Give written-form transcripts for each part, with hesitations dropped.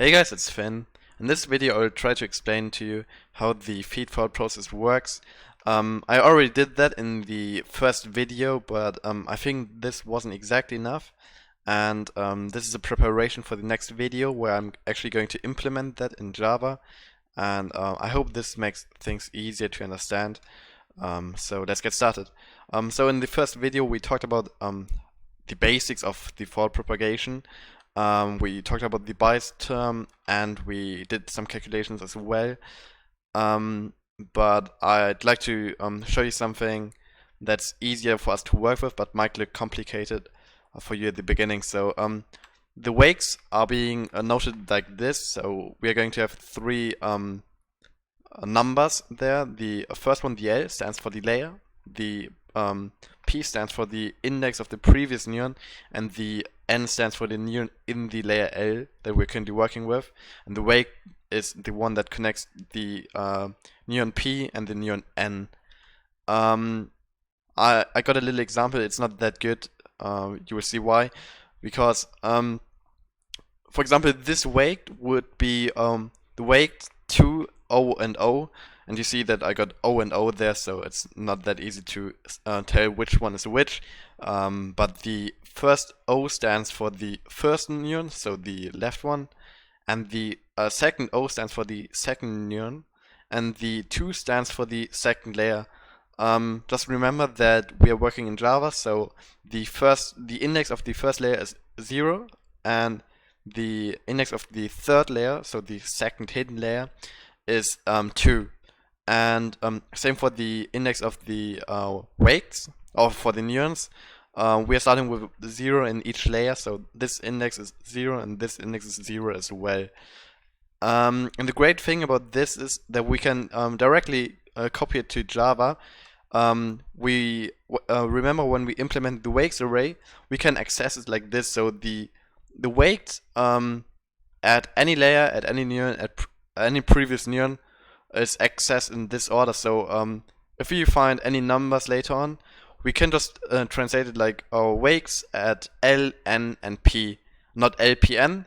Hey guys, it's Finn. In this video, I'll try to explain to you how the feed forward process works. I already did that in the first video, but I think this wasn't exactly enough. And this is a preparation for the next video where I'm actually going to implement that in Java. And I hope this makes things easier to understand. So let's get started. So in the first video, we talked about the basics of the forward propagation. We talked about the bias term and we did some calculations as well. But I'd like to show you something that's easier for us to work with, but might look complicated for you at the beginning. So the wakes are being noted like this. So we are going to have three numbers there. The first one, the L, stands for the layer. The P stands for the index of the previous neuron, and the N stands for the neuron in the layer L that we're currently working with. And the wake is the one that connects the neuron P and the neuron N. I got a little example. It's not that good. You will see why. Because, for example, this wake would be the wake to O and O. And you see that I got O and O there, so it's not that easy to tell which one is which. But the first O stands for the first neuron, so the left one. And the second O stands for the second neuron. And the 2 stands for the second layer. Just remember that we are working in Java, so the index of the first layer is 0. And the index of the third layer, so the second hidden layer, is 2. And same for the index of the wakes, or for the neurons. We are starting with 0 in each layer, so this index is 0 and this index is 0 as well. And the great thing about this is that we can directly copy it to Java. We remember when we implement the wakes array, we can access it like this. So the wakes at any layer, at any neuron, at any previous neuron, is accessed in this order. So if you find any numbers later on, we can just translate it like our wakes at L, N, and P, not L, P, N,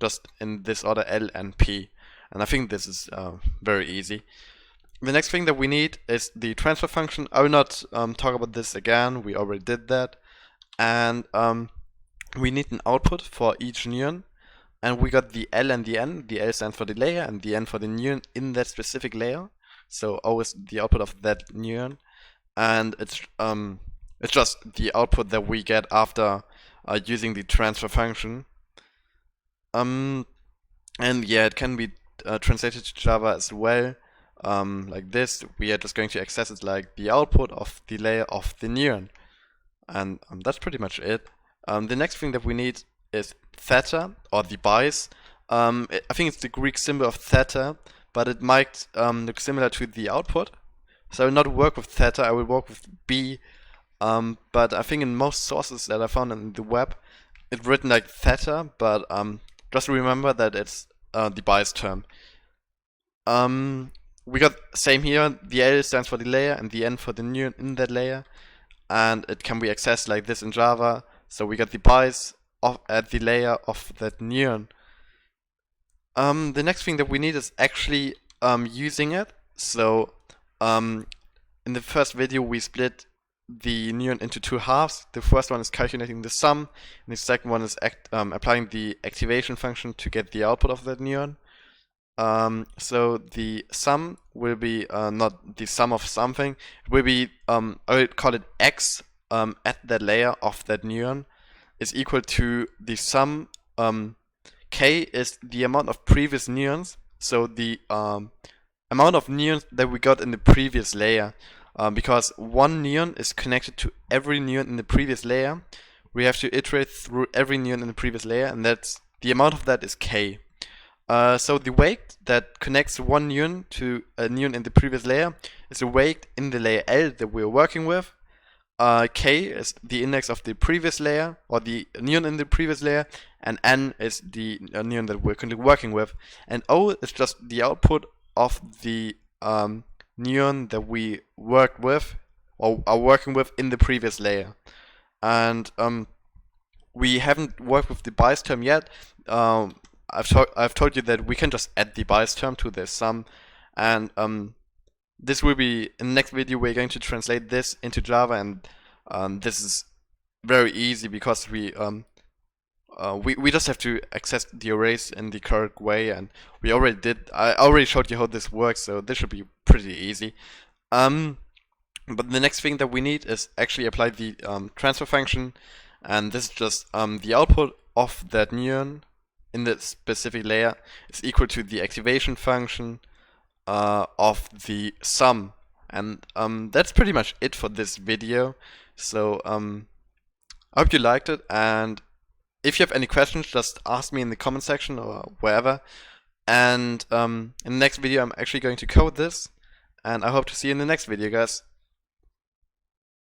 just in this order L and P. And I think this is very easy. The next thing that we need is the transfer function. I will not talk about this again, we already did that. And we need an output for each neuron. And we got the L and the N. The L stands for the layer and the N for the neuron in that specific layer. So O is the output of that neuron. And it's just the output that we get after using the transfer function. And yeah, it can be translated to Java as well. Like this, we are just going to access it like the output of the layer of the neuron. And that's pretty much it. The next thing that we need is theta, or the bias. I think it's the Greek symbol of theta, but it might look similar to the output. So I will not work with theta, I will work with B. But I think in most sources that I found on the web, it's written like theta, but just remember that it's the bias term. We got same here, the L stands for the layer and the N for the neuron in that layer. And it can be accessed like this in Java. So we got the bias at the layer of that neuron. The next thing that we need is actually using it. So in the first video we split the neuron into 2 halves. The first one is calculating the sum, and the second one is applying the activation function to get the output of that neuron. So the sum will be not the sum of something. It will be I will call it x at that layer of that neuron is equal to the sum. K is the amount of previous neurons, so the amount of neurons that we got in the previous layer. Because one neuron is connected to every neuron in the previous layer, we have to iterate through every neuron in the previous layer, and that's the amount of that is K. So the wake that connects one neuron to a neuron in the previous layer is a wake in the layer L that we're working with. K is the index of the previous layer, or the neuron in the previous layer, and N is the neuron that we're currently working with. And O is just the output of the neuron that we worked with, or are working with in the previous layer. And we haven't worked with the bias term yet. I've told you that we can just add the bias term to this sum, and this will be in the next video. We're going to translate this into Java, and this is very easy because we just have to access the arrays in the correct way, and we already did. I already showed you how this works, so this should be pretty easy. But the next thing that we need is actually apply the transfer function, and this is just the output of that neuron in the specific layer is equal to the activation function of the sum, and that's pretty much it for this video. So I hope you liked it, and if you have any questions, just ask me in the comment section or wherever. And in the next video, I'm actually going to code this, and I hope to see you in the next video, guys.